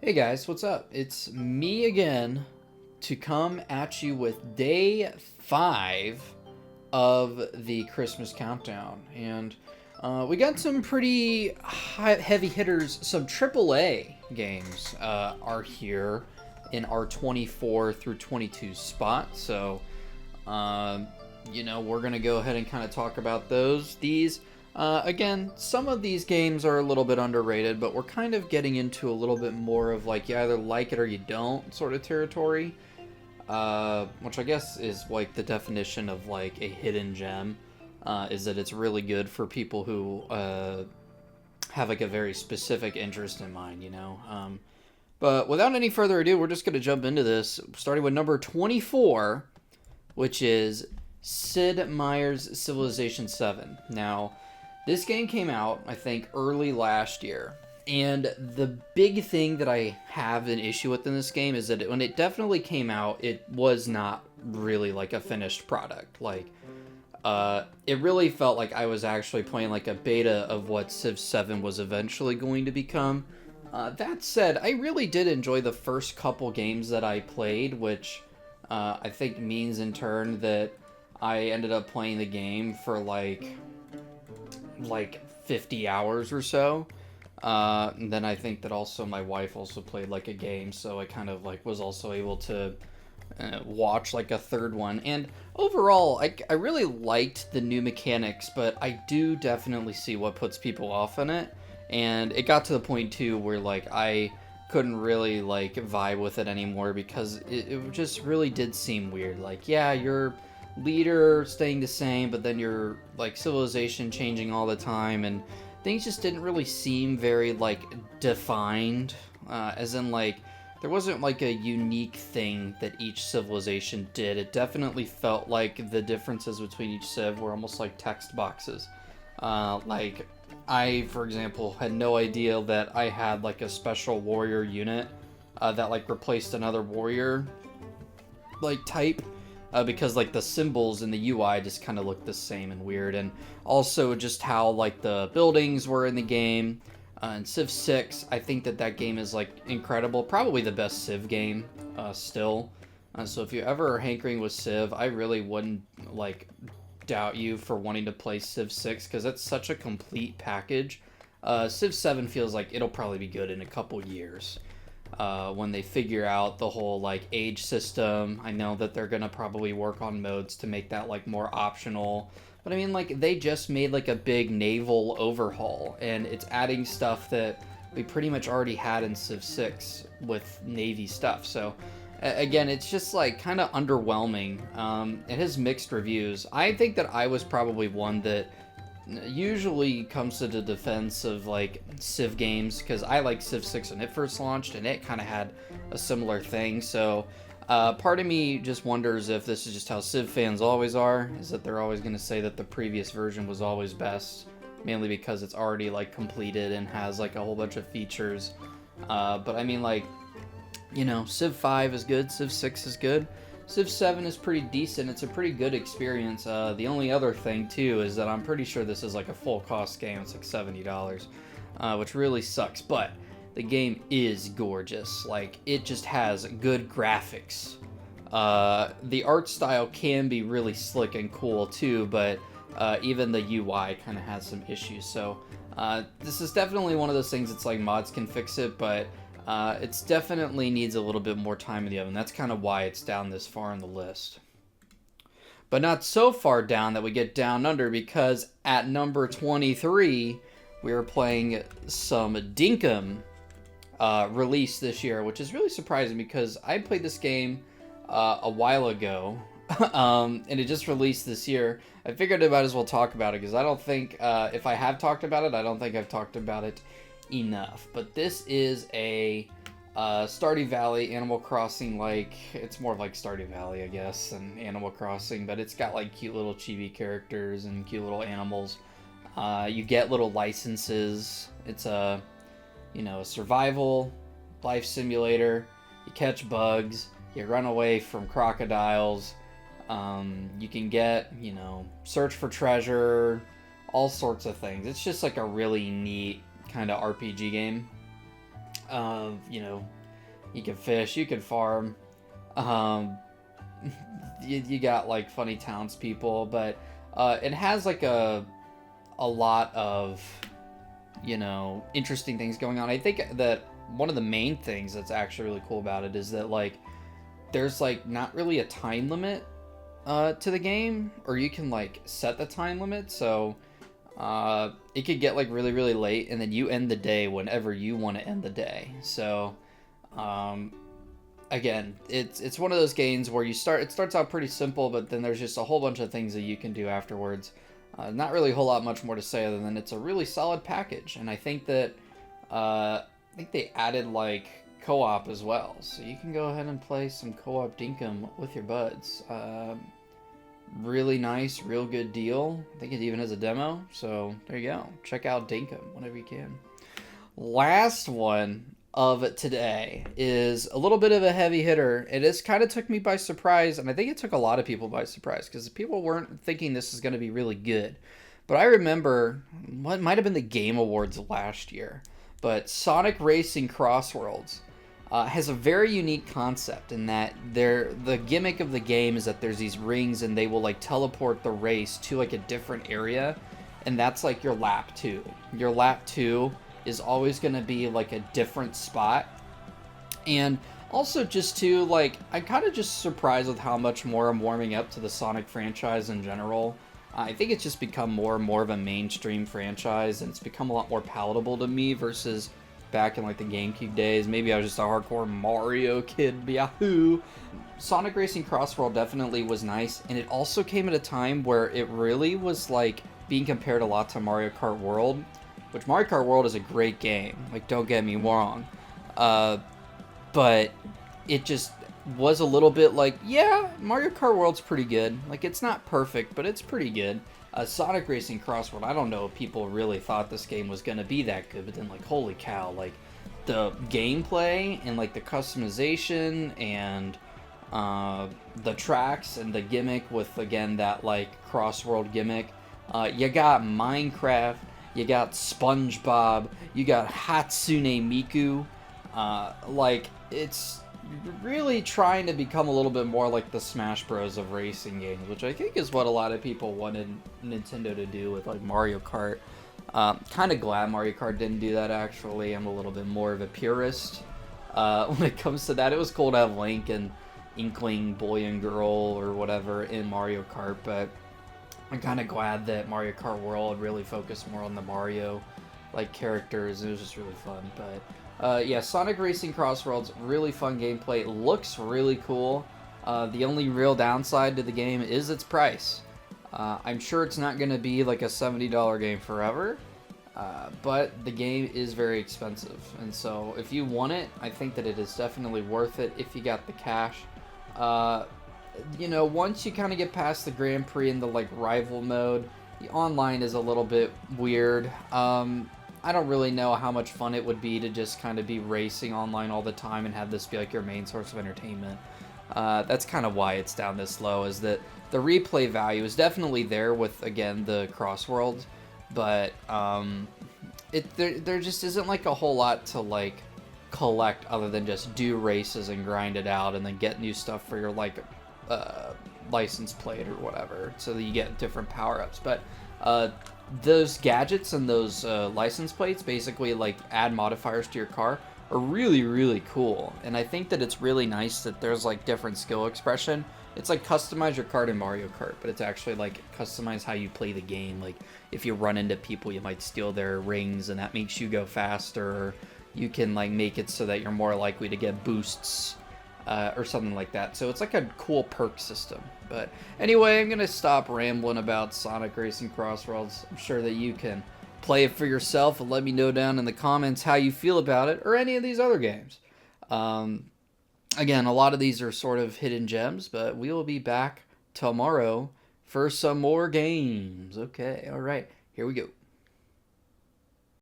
Hey guys, what's up? It's me again to come at you with day 5 of the Christmas countdown. And we got some pretty heavy hitters. Some AAA games are here in our 24 through 22 spot. So, we're going to go ahead and kind of talk about those. Again, some of these games are a little bit underrated, but we're kind of getting into a little bit more of like you either like it or you don't sort of territory, which I guess is like the definition of like a hidden gem, is that it's really good for people who have like a very specific interest in mind, But without any further ado, we're just going to jump into this, starting with number 24, which is Sid Meier's Civilization 7. Now, this game came out, I think, early last year. And the big thing that I have an issue with in this game is that when it definitely came out, it was not really like a finished product. Like, it really felt like I was actually playing like a beta of what Civ 7 was eventually going to become. That said, I really did enjoy the first couple games that I played, which I think means in turn that I ended up playing the game for like 50 hours or so. And then I think that also my wife also played like a game, so I kind of like was also able to watch like a third one. And overall, I really liked the new mechanics, but I do definitely see what puts people off in it. And it got to the point too where like I couldn't really like vibe with it anymore because it just really did seem weird. Like, yeah, you're leader staying the same, but then your like civilization changing all the time, and things just didn't really seem very like defined, as in like there wasn't like a unique thing that each civilization did. It definitely felt like the differences between each civ were almost like text boxes. Like I, for example, had no idea that I had like a special warrior unit that like replaced another warrior like type, because like the symbols in the UI just kind of looked the same and weird. And also just how like the buildings were in the game. In Civ 6, I think that game is like incredible, probably the best Civ game still. So if you ever are hankering with Civ, I really wouldn't like doubt you for wanting to play Civ 6 because it's such a complete package. Civ 7 feels like it'll probably be good in a couple years. When they figure out the whole like age system. I know that they're gonna probably work on modes to make that like more optional, but I mean, like, they just made like a big naval overhaul, and it's adding stuff that we pretty much already had in Civ 6 with Navy stuff. So again, it's just like kind of underwhelming. It has mixed reviews. I think that I was probably one that usually comes to the defense of like Civ games, because I like Civ 6 when it first launched and it kind of had a similar thing. So part of me just wonders if this is just how Civ fans always are, is that they're always going to say that the previous version was always best, mainly because it's already like completed and has like a whole bunch of features. But I mean, like, Civ 5 is good, Civ 6 is good, Civ 7 is pretty decent. It's a pretty good experience. The only other thing, too, is that I'm pretty sure this is like a full-cost game. It's like $70, which really sucks. But the game is gorgeous. Like, it just has good graphics. The art style can be really slick and cool, too, but even the UI kind of has some issues. So this is definitely one of those things that's like mods can fix it, but it definitely needs a little bit more time in the oven. That's kind of why it's down this far on the list. But not so far down that we get down under, because at number 23, we are playing some Dinkum, released this year, which is really surprising because I played this game a while ago, and it just released this year. I figured I might as well talk about it because I don't think, if I have talked about it, I don't think I've talked about it enough. But this is a Stardew Valley Animal Crossing, like, it's more of like Stardew Valley, I guess, than Animal Crossing, but it's got like cute little chibi characters and cute little animals. You get little licenses. It's a survival life simulator. You catch bugs, you run away from crocodiles, you can get, search for treasure, all sorts of things. It's just like a really neat kind of RPG game. You know, you can fish, you can farm. Um, you got like funny townspeople, but it has like a lot of, you know, interesting things going on. I think that one of the main things that's actually really cool about it is that like there's like not really a time limit to the game, or you can like set the time limit. So it could get like really really late, and then you end the day whenever you want to end the day. So um, again, it's one of those games where it starts out pretty simple, but then there's just a whole bunch of things that you can do afterwards. Not really a whole lot much more to say other than it's a really solid package, and I think that they added like co-op as well, so you can go ahead and play some co-op Dinkum with your buds. Really nice, real good deal. I think it even has a demo, so there you go. Check out Dinkum whenever you can. Last one of today is a little bit of a heavy hitter. It just kind of took me by surprise, and I think it took a lot of people by surprise because people weren't thinking this is going to be really good. But I remember what might have been the Game Awards last year, but Sonic Racing Crossworlds has a very unique concept in that the gimmick of the game is that there's these rings and they will like teleport the race to like a different area, and that's like your lap 2. Your lap 2 is always going to be like a different spot. And also just to like, I'm kind of just surprised with how much more I'm warming up to the Sonic franchise in general. I think it's just become more and more of a mainstream franchise, and it's become a lot more palatable to me versus back in like the GameCube days. Maybe I was just a hardcore Mario kid, yahoo! Sonic Racing Crossworld definitely was nice, and it also came at a time where it really was like being compared a lot to Mario Kart World, which Mario Kart World is a great game, like don't get me wrong, but it just was a little bit like, yeah, Mario Kart World's pretty good, like it's not perfect, but it's pretty good. Sonic Racing Crossworld, I don't know if people really thought this game was going to be that good, but then like, holy cow, like the gameplay and like the customization and the tracks and the gimmick with, again, that like Crossworld gimmick. You got Minecraft, you got SpongeBob, you got Hatsune Miku. Like, it's really trying to become a little bit more like the Smash Bros. Of racing games, which I think is what a lot of people wanted Nintendo to do with like Mario Kart. Kind of glad Mario Kart didn't do that, actually. I'm a little bit more of a purist when it comes to that. It was cool to have Link and Inkling, boy and girl, or whatever in Mario Kart, but I'm kind of glad that Mario Kart World really focused more on the Mario like characters. It was just really fun. But yeah, Sonic Racing Crossworlds, really fun gameplay. It looks really cool. The only real downside to the game is its price. I'm sure it's not going to be like a $70 game forever, but the game is very expensive. And so if you want it, I think that it is definitely worth it if you got the cash. You know, once you kind of get past the Grand Prix and the like rival mode, the online is a little bit weird. I don't really know how much fun it would be to just kind of be racing online all the time and have this be like your main source of entertainment. That's kind of why it's down this low, is that the replay value is definitely there with, again, the Crossworlds, but there just isn't like a whole lot to like collect other than just do races and grind it out and then get new stuff for your like license plate or whatever, so that you get different power-ups. But those gadgets and those license plates basically like add modifiers to your car are really, really cool. And I think that it's really nice that there's like different skill expression. It's like customize your car in Mario Kart, but it's actually like customize how you play the game. Like if you run into people, you might steal their rings and that makes you go faster. Or you can like make it so that you're more likely to get boosts or something like that. So it's like a cool perk system. But anyway, I'm going to stop rambling about Sonic Racing Crossworlds. I'm sure that you can play it for yourself and let me know down in the comments how you feel about it or any of these other games. Again, a lot of these are sort of hidden gems, but we will be back tomorrow for some more games. Okay, all right, here we go.